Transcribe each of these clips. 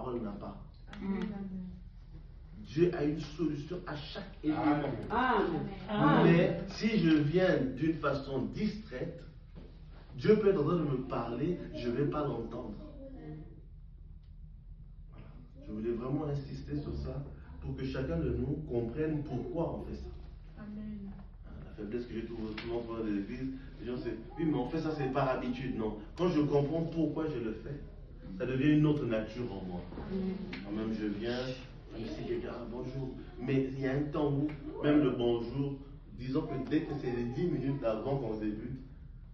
parole n'a pas. Dieu a une solution à chaque élément. Mais si je viens d'une façon distraite, Dieu peut être en train de me parler, je ne vais pas l'entendre. Voilà. Je voulais vraiment insister sur ça pour que chacun de nous comprenne pourquoi on fait ça. Amen. La faiblesse que j'ai souvent dans les églises, les gens disent oui, mais on fait ça, c'est par habitude. Non. Quand je comprends pourquoi je le fais, ça devient une autre nature en moi. Quand même, je viens, même si quelqu'un, bonjour. Mais il y a un temps où, même le bonjour, disons que dès que c'est les 10 minutes avant qu'on débute,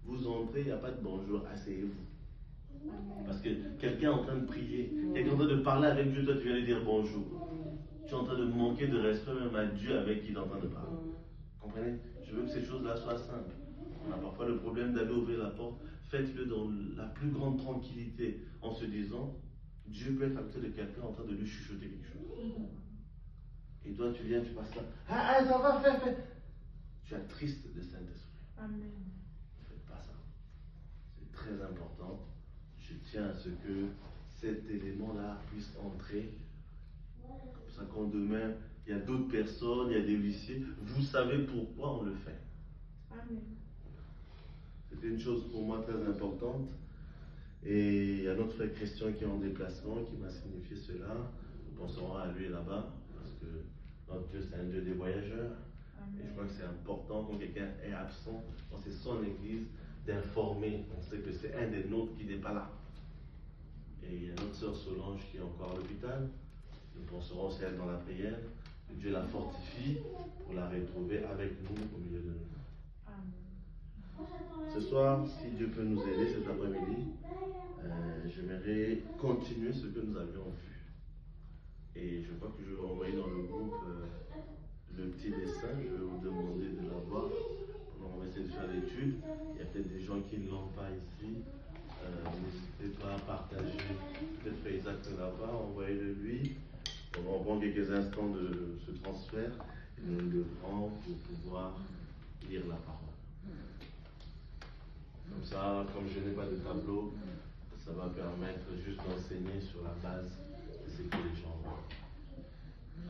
vous entrez, il n'y a pas de bonjour, asseyez-vous. Parce que quelqu'un est en train de prier, quelqu'un est en train de parler avec Dieu, toi tu viens de dire bonjour. Tu es en train de manquer de respect même à Dieu avec qui il est en train de parler. Comprenez? Je veux que ces choses-là soient simples. On a parfois le problème d'aller ouvrir la porte. Faites-le dans la plus grande tranquillité en se disant, Dieu peut être à côté de quelqu'un en train de lui chuchoter quelque chose. Et toi tu viens, tu passes là. Ah, ça va, fais. Tu attristes le Saint-Esprit. Amen. Ne faites pas ça. C'est très important. Je tiens à ce que cet élément-là puisse entrer. Comme ça, quand demain, il y a d'autres personnes, il y a des huissiers, vous savez pourquoi on le fait. Amen. C'était une chose pour moi très importante. Et il y a notre frère Christian qui est en déplacement, qui m'a signifié cela. Nous penserons à lui là-bas, parce que notre Dieu, c'est un Dieu des voyageurs. Amen. Et je crois que c'est important quand quelqu'un est absent, quand c'est son église, d'informer. On sait que c'est un des nôtres qui n'est pas là. Et il y a notre sœur Solange qui est encore à l'hôpital. Nous penserons aussi à elle dans la prière. Que Dieu la fortifie pour la retrouver avec nous, au milieu de nous. Amen. Ce soir, si Dieu peut nous aider cet après-midi, j'aimerais continuer ce que nous avions vu. Et je crois que je vais envoyer dans le groupe le petit dessin. Je vais vous demander de l'avoir. On va essayer de faire l'étude. Il y a peut-être des gens qui ne l'ont pas ici. N'hésitez pas à partager. Peut-être Frère Isaac ne l'a pas, envoyez-le lui. On va prendre quelques instants de ce transfert et nous le prend pour pouvoir lire la parole. Comme ça, comme je n'ai pas de tableau, ça va permettre juste d'enseigner sur la base de ce que les gens voient.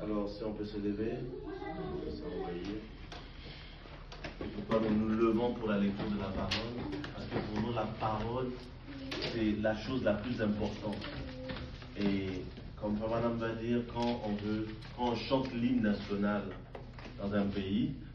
Alors, si on peut se lever, on peut s'envoyer. Pourquoi nous nous levons pour la lecture de la parole? Parce que pour nous, la parole, c'est la chose la plus importante. Et comme Madame va dire, quand on chante l'hymne national dans un pays,